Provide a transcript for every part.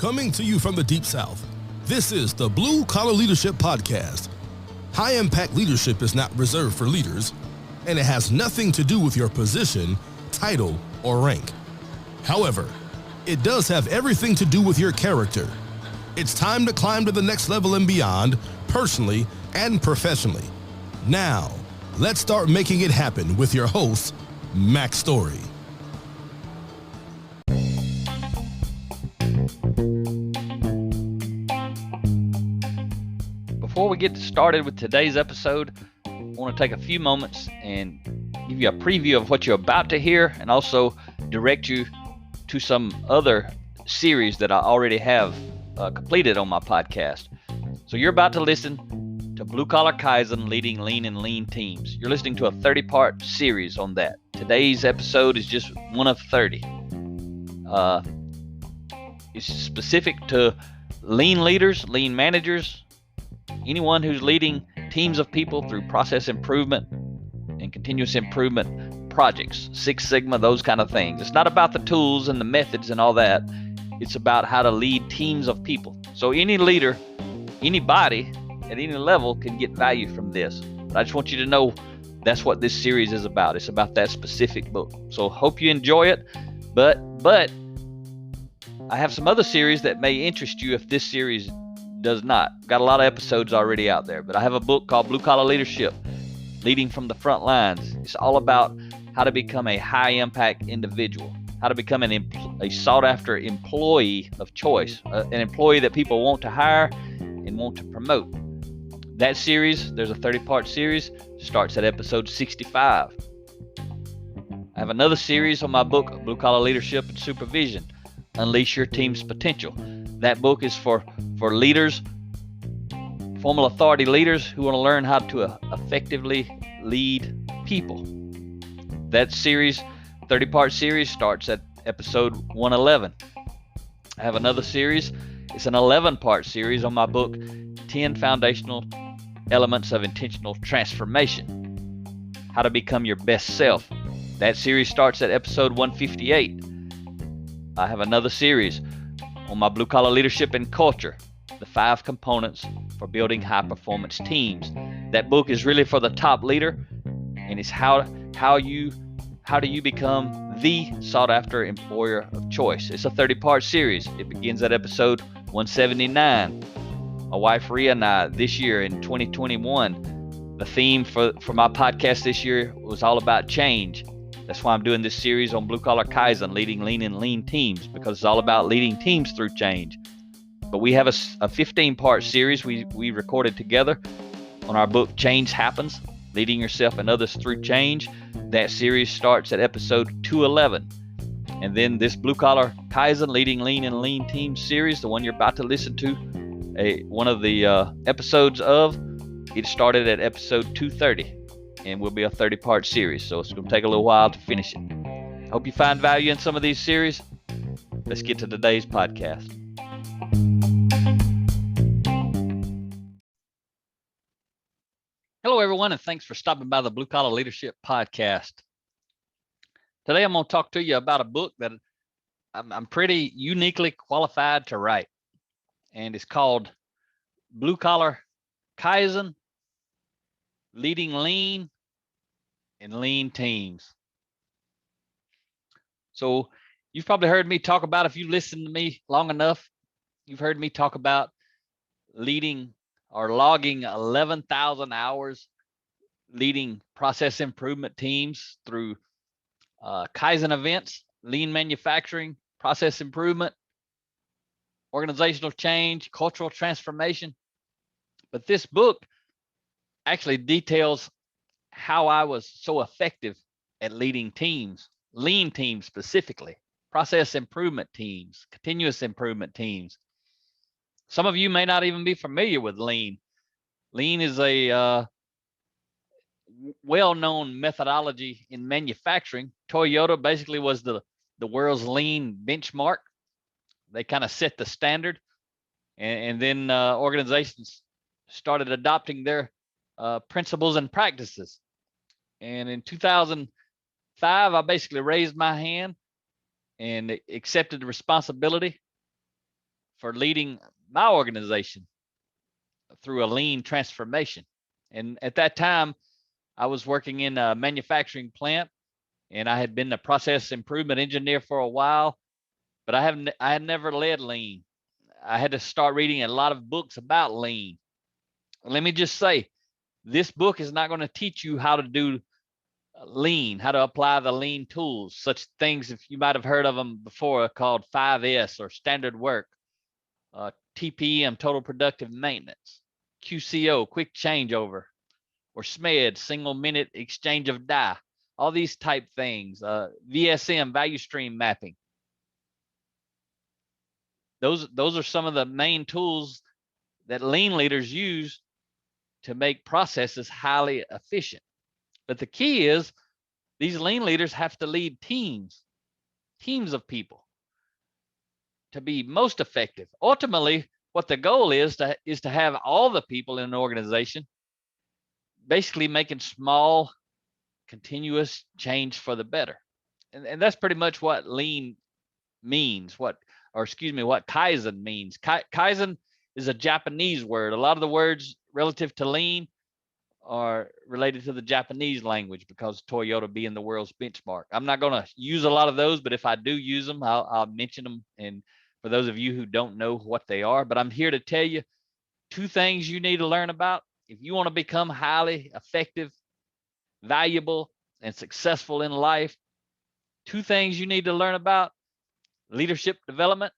Coming to you from the Deep South, this is the Blue Collar Leadership Podcast. High-impact leadership is not reserved for leaders, and it has nothing to do with your position, title, or rank. However, it does have everything to do with your character. It's time to climb to the next level and beyond, personally and professionally. Now, let's start making it happen with your host, Mack Story. Before we get started with today's episode, I want to take a few moments and give you a preview of what you're about to hear and also direct you to some other series that I already have completed on my podcast. So you're about to listen to Blue Collar Kaizen, Leading Lean and Lean Teams. You're listening to a 30-part series on that. Today's episode is just one of 30. It's specific to lean leaders, lean managers, anyone who's leading teams of people through process improvement and continuous improvement projects, Six Sigma, those kind of things. It's not about the tools and the methods and all that. It's about how to lead teams of people. So any leader, anybody at any level can get value from this. But I just want you to know that's what this series is about. It's about that specific book. So hope you enjoy it. But I have some other series that may interest you if this series does not. Got a lot of episodes already out there, but I have a book called Blue Collar Leadership, Leading from the Front Lines. It's all about how to become a high impact individual, how to become a sought after employee of choice, an employee that people want to hire and want to promote. That series, there's a 30-part series, starts at episode 65. I have another series on my book, Blue Collar Leadership and Supervision, Unleash Your Team's Potential. That book is for leaders, formal authority leaders who want to learn how to effectively lead people. That series, 30-part series, starts at episode 111. I have another series. It's an 11-part series on my book, 10 Foundational Elements of Intentional Transformation, How to Become Your Best Self. That series starts at episode 158. I have another series on my Blue Collar Leadership and Culture, the 5 components for building high-performance teams. That book is really for the top leader, and it's how do you become the sought-after employer of choice. It's a 30-part series. It begins at episode 179. My wife Rhea and I, this year in 2021, the theme for my podcast this year was all about change. That's why I'm doing this series on Blue Collar Kaizen, Leading Lean and Lean Teams, because it's all about leading teams through change. But we have a 15-part series we recorded together on our book, Change Happens, Leading Yourself and Others Through Change. That series starts at episode 211. And then this Blue Collar Kaizen, Leading Lean and Lean Teams series, the one you're about to listen to, one of the episodes of, it started at episode 230. And will be a 30-part series, so it's going to take a little while to finish it. Hope you find value in some of these series. Let's get to today's podcast. Hello, everyone, and thanks for stopping by the Blue Collar Leadership Podcast. Today, I'm going to talk to you about a book that I'm pretty uniquely qualified to write, and it's called Blue Collar Kaizen, Leading Lean and Lean Teams. So you've probably heard me talk about, if you listen to me long enough, you've heard me talk about leading or logging 11,000 hours leading process improvement teams through Kaizen events, lean manufacturing, process improvement, organizational change, cultural transformation. But this book actually details how I was so effective at leading teams, lean teams specifically, process improvement teams, continuous improvement teams. Some of you may not even be familiar with lean. Lean is a well-known methodology in manufacturing. Toyota basically was the world's lean benchmark. They kind of set the standard, and then organizations started adopting their principles and practices. And in 2005, I basically raised my hand and accepted the responsibility for leading my organization through a lean transformation. And at that time, I was working in a manufacturing plant, and I had been a process improvement engineer for a while, but I had never led lean. I had to start reading a lot of books about lean. Let me just say, this book is not going to teach you how to do lean, how to apply the lean tools, such things, if you might have heard of them before, called 5S or standard work, TPM, total productive maintenance, QCO, quick changeover, or SMED, single minute exchange of die, all these type things, VSM, value stream mapping. Those are some of the main tools that lean leaders use to make processes highly efficient. But the key is these lean leaders have to lead teams of people to be most effective. Ultimately, what the goal is to have all the people in an organization basically making small, continuous change for the better. And that's pretty much what lean means, what Kaizen means. Kaizen is a Japanese word. A lot of the words relative to lean are related to the Japanese language because Toyota being the world's benchmark. I'm not going to use a lot of those, but if I do use them, I'll mention them. And for those of you who don't know what they are, but I'm here to tell you 2 things you need to learn about if you want to become highly effective, valuable, and successful in life. 2 things you need to learn about: leadership development,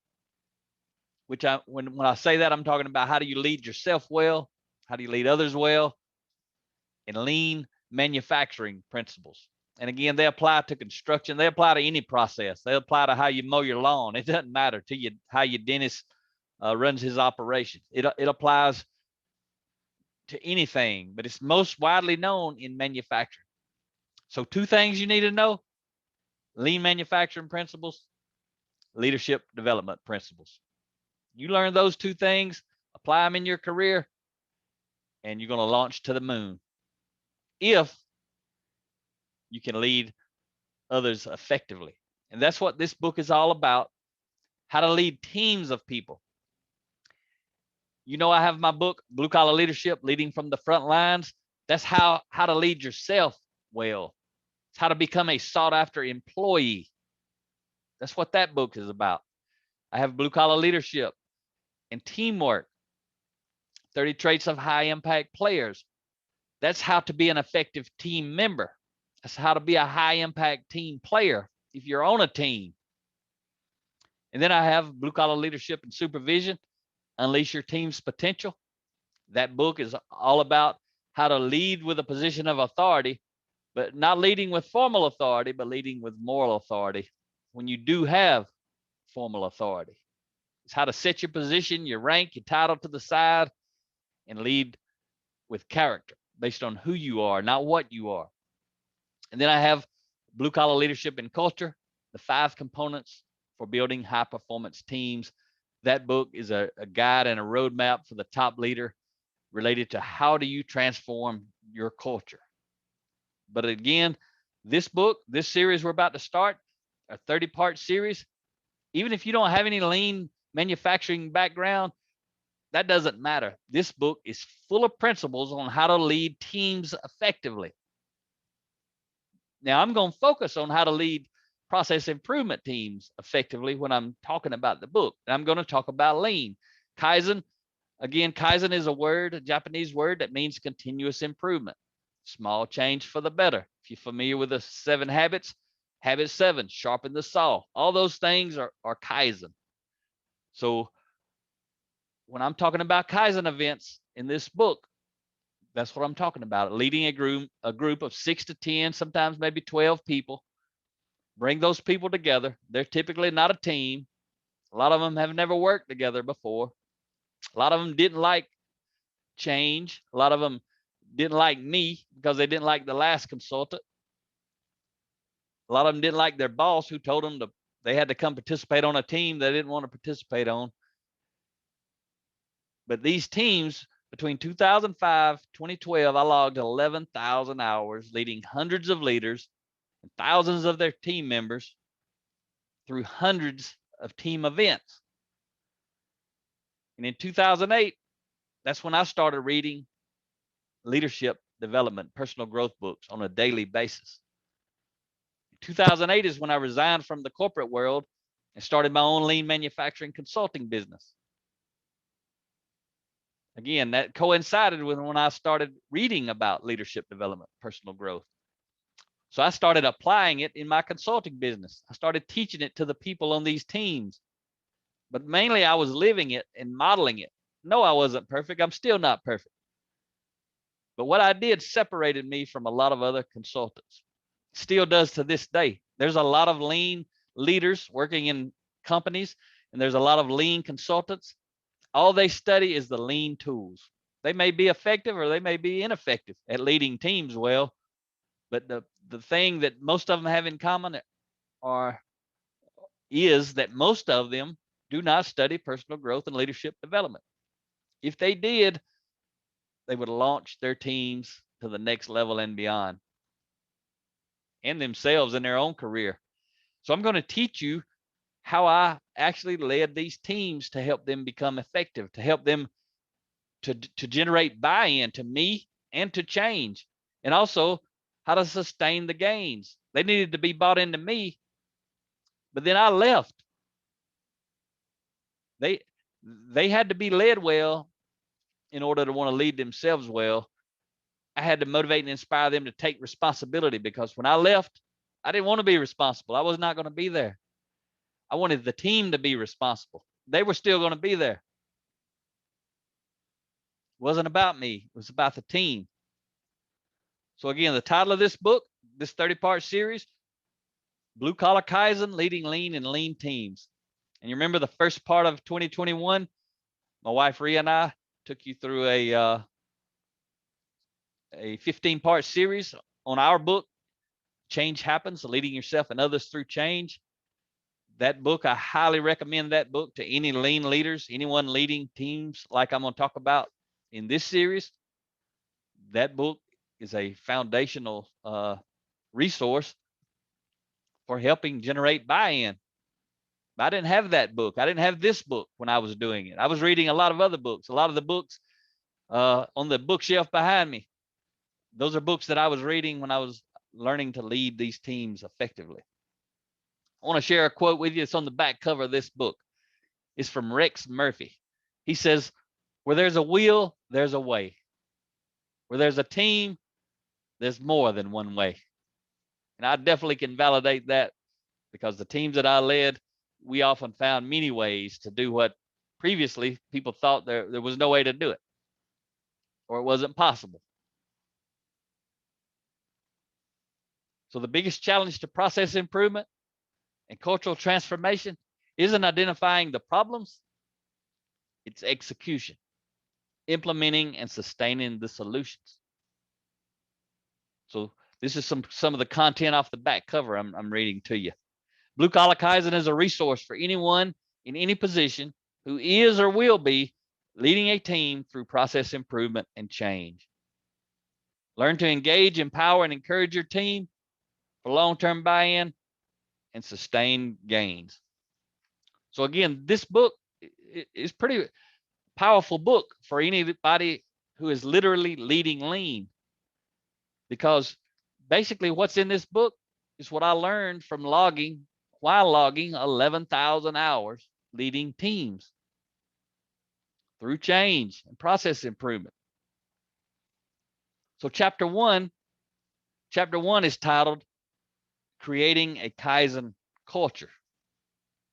which when I say that, I'm talking about how do you lead yourself well, how do you lead others well, and lean manufacturing principles. And again, they apply to construction. They apply to any process. They apply to how you mow your lawn. It doesn't matter to you how your dentist runs his operation. It applies to anything, but it's most widely known in manufacturing. So 2 things you need to know: lean manufacturing principles, leadership development principles. You learn those 2 things, apply them in your career, and you're going to launch to the moon if you can lead others effectively. And that's what this book is all about: how to lead teams of people. You know, I have my book, Blue Collar Leadership, Leading from the Front Lines. That's how to lead yourself well. It's how to become a sought after employee. That's what that book is about. I have Blue Collar Leadership and Teamwork, 30 Traits of High Impact Players. That's how to be an effective team member. That's how to be a high impact team player if you're on a team. And then I have Blue Collar Leadership and Supervision, Unleash Your Team's Potential. That book is all about how to lead with a position of authority, but not leading with formal authority, but leading with moral authority when you do have formal authority. It's how to set your position, your rank, your title to the side, and lead with character based on who you are, not what you are. And then I have Blue Collar Leadership and Culture, the 5 components for building high performance teams. That book is a guide and a roadmap for the top leader related to how do you transform your culture. But again, this book, this series we're about to start, a 30-part series, even if you don't have any lean manufacturing background, that doesn't matter. This book is full of principles on how to lead teams effectively. Now, I'm going to focus on how to lead process improvement teams effectively when I'm talking about the book. And I'm going to talk about lean. Kaizen, again, Kaizen is a word, a Japanese word that means continuous improvement. Small change for the better. If you're familiar with the 7 habits, habit 7, sharpen the saw. All those things are Kaizen. So when I'm talking about Kaizen events in this book, that's what I'm talking about. Leading a group of 6 to 10, sometimes maybe 12 people. Bring those people together. They're typically not a team. A lot of them have never worked together before. A lot of them didn't like change. A lot of them didn't like me because they didn't like the last consultant. A lot of them didn't like their boss who told them they had to come participate on a team they didn't want to participate on. But these teams, between 2005 2012, I logged 11,000 hours leading hundreds of leaders and thousands of their team members through hundreds of team events. And in 2008, that's when I started reading leadership development, personal growth books on a daily basis. 2008 is when I resigned from the corporate world and started my own lean manufacturing consulting business. Again, that coincided with when I started reading about leadership development, personal growth. So I started applying it in my consulting business. I started teaching it to the people on these teams, but mainly I was living it and modeling it. No, I wasn't perfect. I'm still not perfect. But what I did separated me from a lot of other consultants. Still does to this day. There's a lot of lean leaders working in companies, and there's a lot of lean consultants. All they study is the lean tools. They may be effective or they may be ineffective at leading teams well, but the thing that most of them have in common is that most of them do not study personal growth and leadership development. If they did, they would launch their teams to the next level and beyond, and themselves in their own career. So I'm going to teach you how I actually led these teams to help them become effective, to help them to generate buy-in to me and to change, and also how to sustain the gains. They needed to be bought into me, but then I left. They had to be led well in order to want to lead themselves well. I had to motivate and inspire them to take responsibility, because when I left, I didn't want to be responsible. I was not going to be there. I wanted the team to be responsible. They were still going to be there. It wasn't about me. It was about the team. So again, the title of this book, this 30-part series, Blue Collar Kaizen, Leading Lean and Lean Teams. And you remember the first part of 2021, my wife Rhea and I took you through a 15-part series on our book, Change Happens, Leading Yourself and Others Through Change. That book, I highly recommend that book to any lean leaders, anyone leading teams like I'm going to talk about in this series. That book is a foundational resource for helping generate buy-in. I didn't have that book. I didn't have this book when I was doing it. I was reading a lot of other books. A lot of the books on the bookshelf behind me, those are books that I was reading when I was learning to lead these teams effectively. I want to share a quote with you. It's on the back cover of this book. It's from Rex Murphy. He says, "Where there's a will, there's a way. Where there's a team, there's more than one way." And I definitely can validate that, because the teams that I led, we often found many ways to do what previously people thought there was no way to do it, or it wasn't possible. So the biggest challenge to process improvement and cultural transformation isn't identifying the problems, it's execution, implementing and sustaining the solutions. So this is some of the content off the back cover I'm reading to you. Blue Collar Kaizen is a resource for anyone in any position who is or will be leading a team through process improvement and change. Learn to engage, empower, and encourage your team for long-term buy-in and sustained gains. So again, this book is pretty powerful book for anybody who is literally leading lean, because basically what's in this book is what I learned from while logging 11,000 hours leading teams through change and process improvement. So chapter one is titled Creating a Kaizen Culture.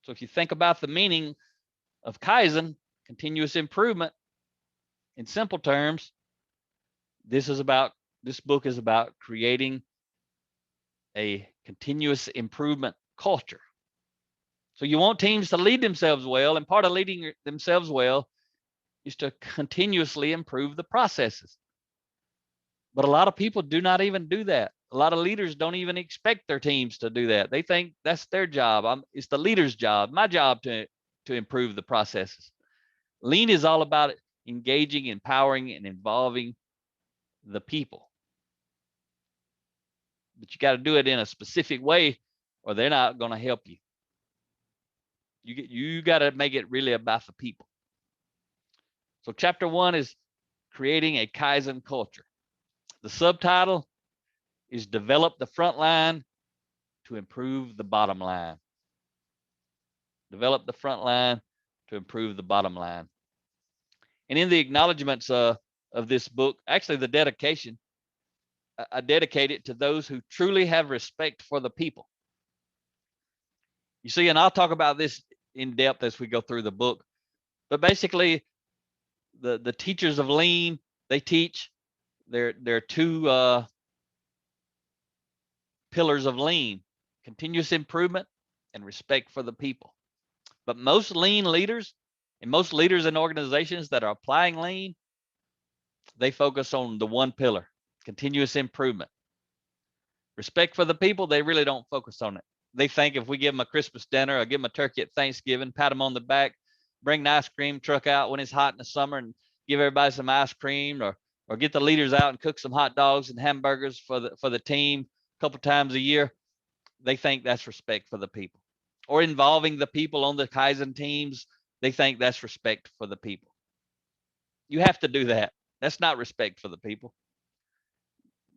So if you think about the meaning of Kaizen, continuous improvement, in simple terms, this book is about creating a continuous improvement culture. So you want teams to lead themselves well, and part of leading themselves well is to continuously improve the processes. But a lot of people do not even do that. A lot of leaders don't even expect their teams to do that. They think that's their job. It's the leader's job, my job to improve the processes. Lean is all about engaging, empowering, and involving the people. But you got to do it in a specific way, or they're not going to help you. You got to make it really about the people. So chapter 1 is creating a Kaizen culture. The subtitle is develop the front line to improve the bottom line. Develop the front line to improve the bottom line. And in the acknowledgments of this book, actually the dedication, I dedicate it to those who truly have respect for the people. You see, and I'll talk about this in depth as we go through the book, but basically the teachers of lean, they teach there are two pillars of lean: continuous improvement and respect for the people. But most lean leaders and most leaders in organizations that are applying lean, they focus on the one pillar: continuous improvement. Respect for the people, they really don't focus on it. They think if we give them a Christmas dinner or give them a turkey at Thanksgiving, pat them on the back, bring the ice cream truck out when it's hot in the summer and give everybody some ice cream, or get the leaders out and cook some hot dogs and hamburgers for the team a couple times a year, they think that's respect for the people. Or involving the people on the Kaizen teams, they think that's respect for the people. You have to do that. That's not respect for the people.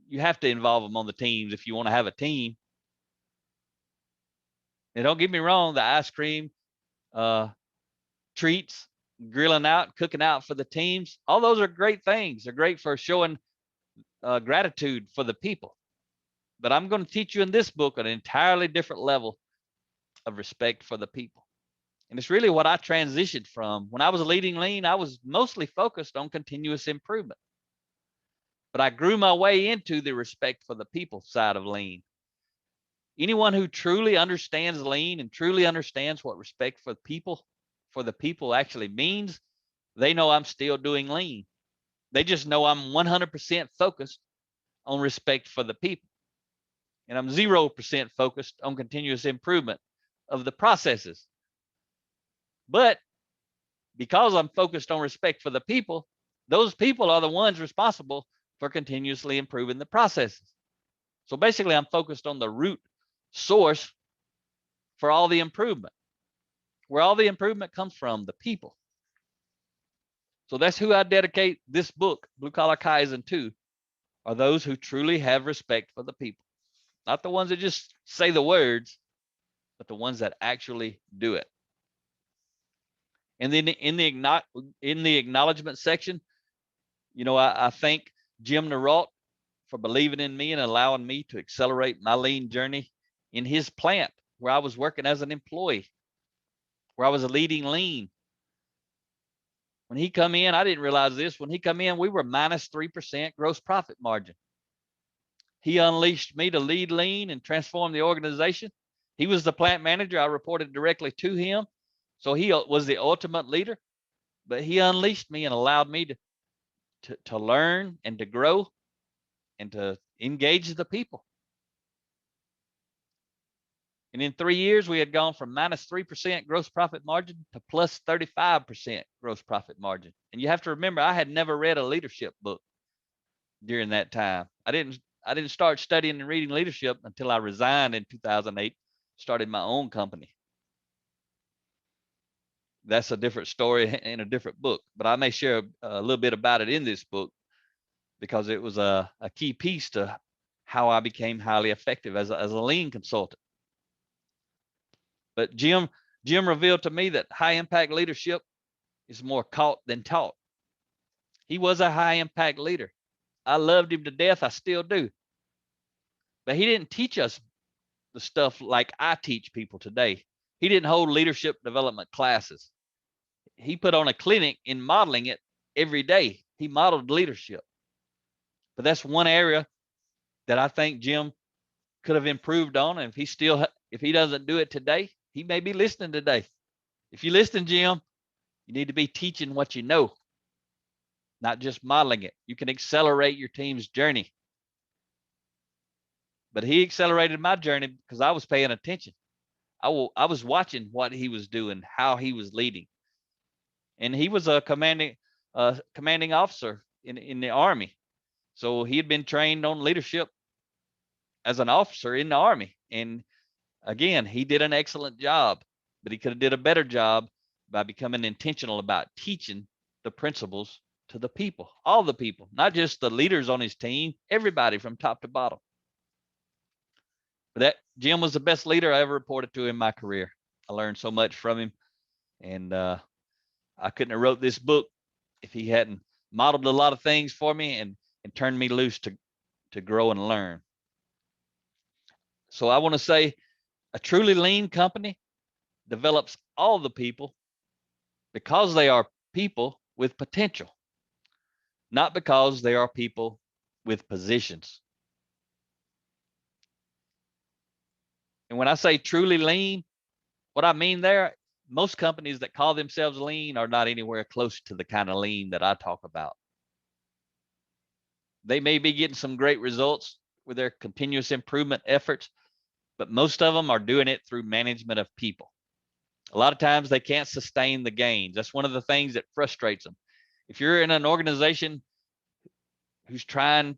You have to involve them on the teams if you want to have a team. And don't get me wrong, the ice cream, treats, grilling out, cooking out for the teams, all those are great things. They're great for showing gratitude for the people. But I'm going to teach you in this book an entirely different level of respect for the people. And it's really what I transitioned from. When I was leading lean, I was mostly focused on continuous improvement. But I grew my way into the respect for the people side of lean. Anyone who truly understands lean and truly understands what respect for the people actually means, they know I'm still doing lean. They just know I'm 100% focused on respect for the people. And I'm 0% focused on continuous improvement of the processes. But because I'm focused on respect for the people, those people are the ones responsible for continuously improving the processes. So basically, I'm focused on the root source for all the improvement. Where all the improvement comes from, the people. So that's who I dedicate this book, Blue Collar Kaizen, to, are those who truly have respect for the people. Not the ones that just say the words, but the ones that actually do it. And then in the acknowledgement section, I thank Jim Naralt for believing in me and allowing me to accelerate my lean journey in his plant where I was working as an employee, where I was leading lean. When he come in, I didn't realize this. When he come in, we were minus 3% gross profit margin. He unleashed me to lead lean and transform the organization. He was the plant manager. I reported directly to him. So he was the ultimate leader, but he unleashed me and allowed me to learn and to grow and to engage the people. And in 3 years, we had gone from minus 3% gross profit margin to plus 35% gross profit margin. And you have to remember, I had never read a leadership book during that time. I didn't start studying and reading leadership until I resigned in 2008, started my own company. That's a different story in a different book, but I may share a little bit about it in this book because it was a key piece to how I became highly effective as a lean consultant. But Jim revealed to me that high impact leadership is more caught than taught. He was a high impact leader. I loved him to death. I still do. But he didn't teach us the stuff like I teach people today. He didn't hold leadership development classes. He put on a clinic in modeling it every day. He modeled leadership. But that's one area that I think Jim could have improved on. And if he doesn't do it today, he may be listening today. If you listen, Jim, you need to be teaching what you know, not just modeling it. You can accelerate your team's journey. But he accelerated my journey because I was paying attention. I was watching what he was doing, how he was leading. And he was a commanding officer in the Army. So he had been trained on leadership as an officer in the Army. And again, he did an excellent job, but he could have did a better job by becoming intentional about teaching the principles to the people, all the people, not just the leaders on his team, everybody from top to bottom. But that Jim was the best leader I ever reported to in my career. I learned so much from him, and I couldn't have wrote this book if he hadn't modeled a lot of things for me and turned me loose to grow and learn. So I want to say a truly lean company develops all the people because they are people with potential, not because they are people with positions. And when I say truly lean, what I mean there, most companies that call themselves lean are not anywhere close to the kind of lean that I talk about. They may be getting some great results with their continuous improvement efforts, but most of them are doing it through management of people. A lot of times they can't sustain the gains. That's one of the things that frustrates them. If you're in an organization who's trying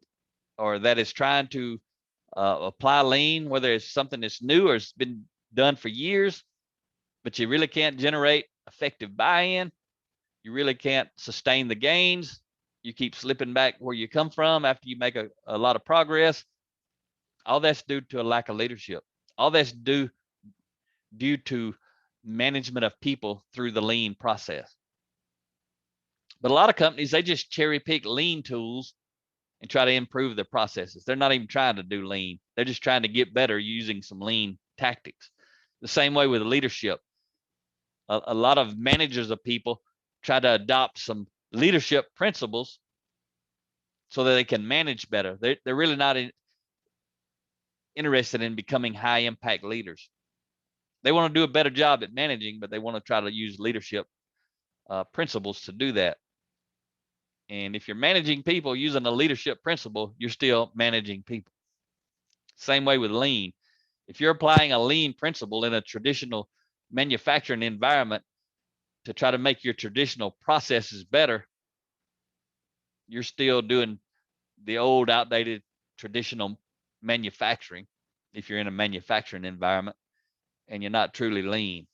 or that is trying to apply lean, whether it's something that's new or it's been done for years, but you really can't generate effective buy-in, you really can't sustain the gains, you keep slipping back where you come from after you make a lot of progress, all that's due to a lack of leadership. All that's due to management of people through the lean process. But a lot of companies, they just cherry pick lean tools and try to improve their processes. They're not even trying to do lean. They're just trying to get better using some lean tactics. The same way with leadership. A lot of managers of people try to adopt some leadership principles so that they can manage better. They're really not interested in becoming high impact leaders. They want to do a better job at managing, but they want to try to use leadership principles to do that. And if you're managing people using a leadership principle, you're still managing people. Same way with lean. If you're applying a lean principle in a traditional manufacturing environment to try to make your traditional processes better, you're still doing the old, outdated, traditional manufacturing if you're in a manufacturing environment and you're not truly lean.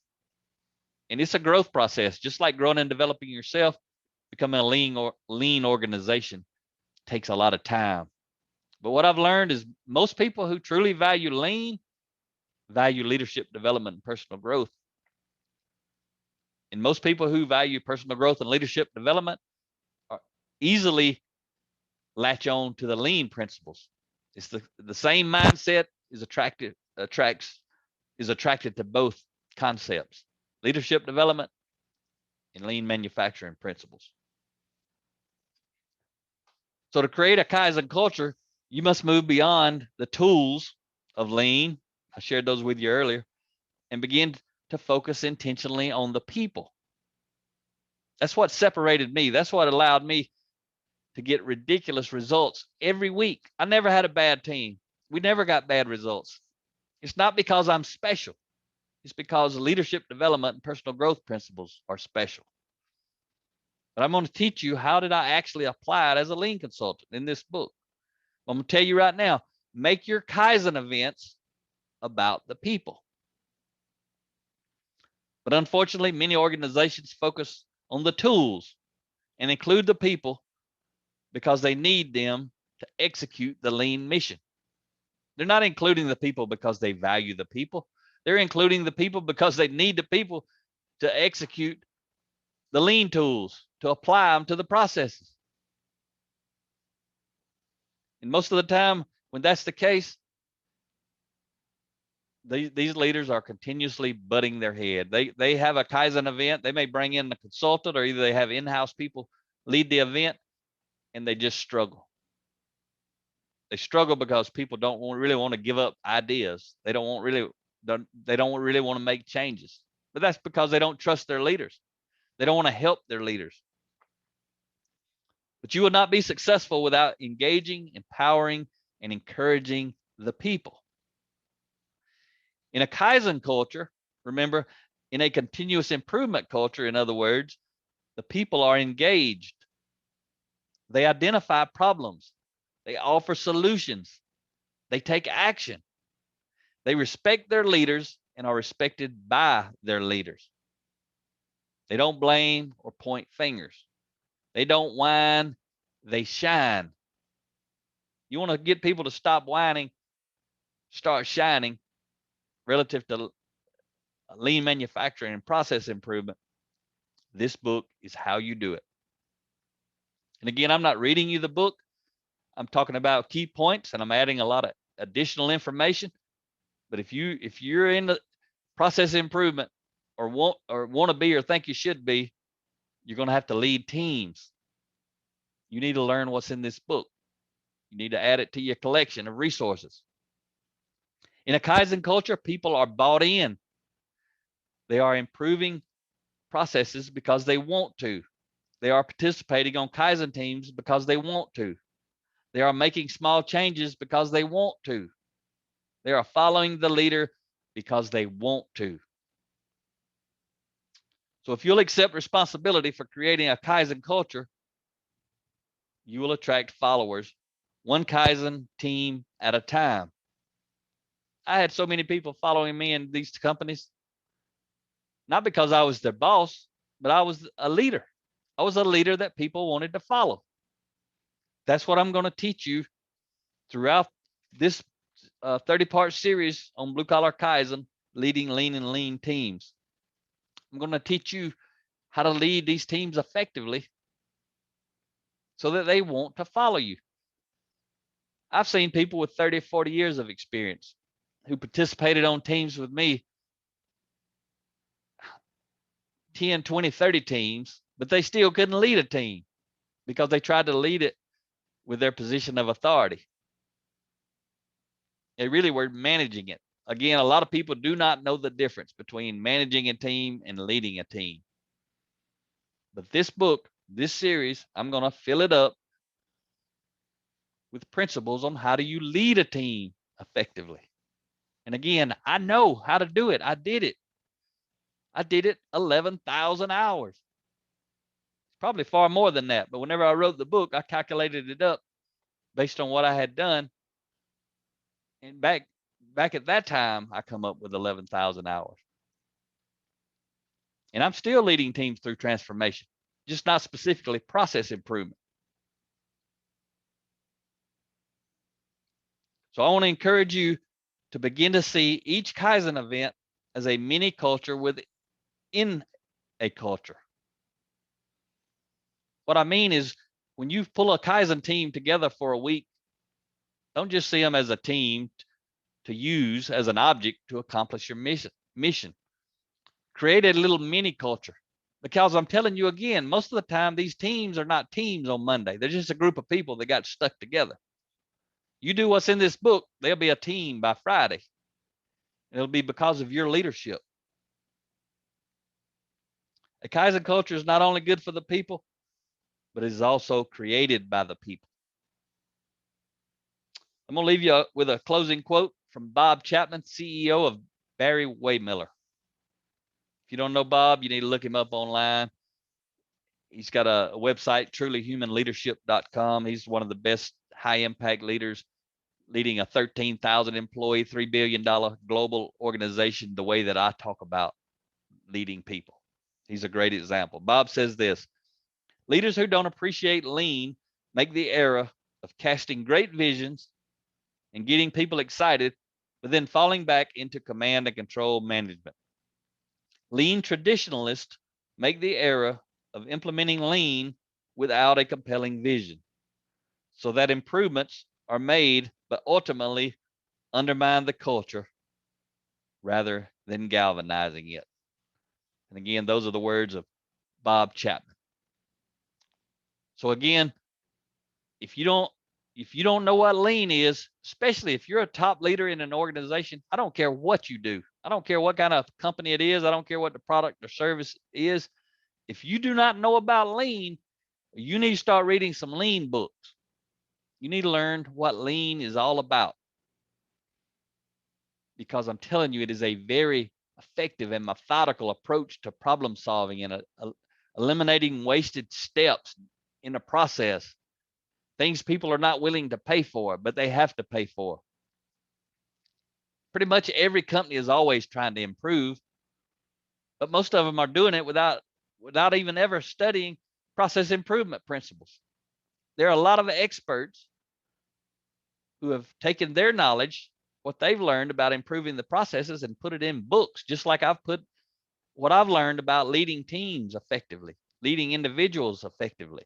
And it's a growth process, just like growing and developing yourself. Becoming a lean organization takes a lot of time. But what I've learned is most people who truly value lean value leadership development and personal growth. And most people who value personal growth and leadership development are easily latch on to the lean principles. It's the same mindset is attracted to both concepts, leadership development and lean manufacturing principles. So to create a Kaizen culture, you must move beyond the tools of lean. I shared those with you earlier, and begin to focus intentionally on the people. That's what separated me. That's what allowed me to get ridiculous results every week. I never had a bad team. We never got bad results. It's not because I'm special. It's because leadership development and personal growth principles are special. But I'm going to teach you how did I actually apply it as a lean consultant in this book. I'm going to tell you right now, make your Kaizen events about the people. But unfortunately, many organizations focus on the tools and include the people because they need them to execute the lean mission. They're not including the people because they value the people. They're including the people because they need the people to execute the lean tools, to apply them to the processes. And most of the time, when that's the case, these leaders are continuously butting their head. They have a Kaizen event. They may bring in a consultant, or either they have in-house people lead the event, and they just struggle. They struggle because people don't really want to give up ideas. They don't really want to make changes. But that's because they don't trust their leaders. They don't want to help their leaders. But you will not be successful without engaging, empowering, and encouraging the people. In a Kaizen culture, remember, in a continuous improvement culture, in other words, the people are engaged. They identify problems. They offer solutions. They take action. They respect their leaders and are respected by their leaders. They don't blame or point fingers. They don't whine, they shine. You want to get people to stop whining, start shining relative to lean manufacturing and process improvement. This book is how you do it. And again, I'm not reading you the book. I'm talking about key points, and I'm adding a lot of additional information. But if you're in the process improvement or want to be or think you should be, you're going to have to lead teams. You need to learn what's in this book. You need to add it to your collection of resources. In a Kaizen culture, people are bought in. They are improving processes because they want to. They are participating on Kaizen teams because they want to. They are making small changes because they want to. They are following the leader because they want to. So if you'll accept responsibility for creating a Kaizen culture, you will attract followers, one Kaizen team at a time. I had so many people following me in these companies, not because I was their boss, but I was a leader. I was a leader that people wanted to follow. That's what I'm going to teach you throughout this 30-part series on blue collar Kaizen, leading lean and lean teams. I'm going to teach you how to lead these teams effectively so that they want to follow you. I've seen people with 30 or 40 years of experience who participated on teams with me, 10, 20, 30 teams, but they still couldn't lead a team because they tried to lead it with their position of authority. They really were managing it. Again, a lot of people do not know the difference between managing a team and leading a team. But this book, this series, I'm going to fill it up with principles on how do you lead a team effectively. And again, I know how to do it. I did it. I did it 11,000 hours. Probably far more than that. But whenever I wrote the book, I calculated it up based on what I had done. And back at that time, I come up with 11,000 hours. And I'm still leading teams through transformation, just not specifically process improvement. So I want to encourage you to begin to see each Kaizen event as a mini culture within a culture. What I mean is when you pull a Kaizen team together for a week, don't just see them as a team to use as an object to accomplish your mission. Create a little mini culture. Because I'm telling you again, most of the time, these teams are not teams on Monday. They're just a group of people that got stuck together. You do what's in this book, they'll be a team by Friday. It'll be because of your leadership. A Kaizen culture is not only good for the people, but it is also created by the people. I'm going to leave you with a closing quote from Bob Chapman, CEO of Barry Waymiller. If you don't know Bob, you need to look him up online. He's got a website, trulyhumanleadership.com. He's one of the best high-impact leaders, leading a 13,000 employee, $3 billion global organization the way that I talk about leading people. He's a great example. Bob says this: leaders who don't appreciate lean make the error of casting great visions and getting people excited, but then falling back into command and control management. Lean traditionalists make the error of implementing lean without a compelling vision, so that improvements are made but ultimately undermine the culture rather than galvanizing it. And again, those are the words of Bob Chapman. So again, if you don't know what lean is, especially if you're a top leader in an organization, I don't care what you do. I don't care what kind of company it is. I don't care what the product or service is. If you do not know about lean, you need to start reading some lean books. You need to learn what lean is all about. Because I'm telling you, it is a very effective and methodical approach to problem solving and eliminating wasted steps in a process. Things people are not willing to pay for, but they have to pay for. Pretty much every company is always trying to improve, but most of them are doing it without even ever studying process improvement principles. There are a lot of experts who have taken their knowledge, what they've learned about improving the processes, and put it in books, just like I've put what I've learned about leading teams effectively, leading individuals effectively,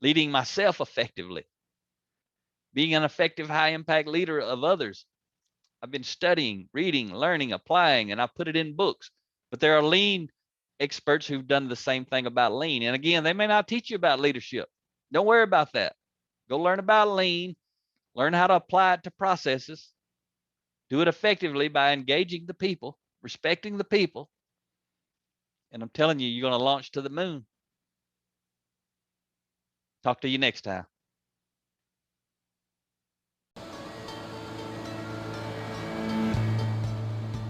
leading myself effectively, being an effective high impact leader of others. I've been studying, reading, learning, applying, and I put it in books. But there are lean experts who've done the same thing about lean. And again, they may not teach you about leadership. Don't worry about that. Go learn about lean, learn how to apply it to processes, do it effectively by engaging the people, respecting the people. And I'm telling you, you're going to launch to the moon. Talk to you next time.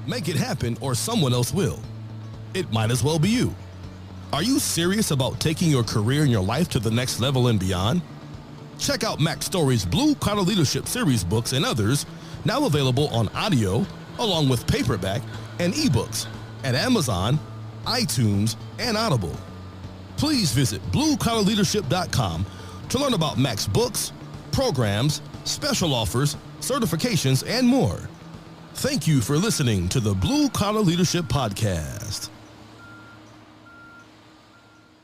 Make it happen or someone else will. It might as well be you. Are you serious about taking your career and your life to the next level and beyond? Check out Mack Story's Blue Collar Leadership series books and others, now available on audio, along with paperback and ebooks at Amazon, iTunes, and Audible. Please visit bluecollarleadership.com to learn about Mack's books, programs, special offers, certifications, and more. Thank you for listening to the Blue Collar Leadership Podcast.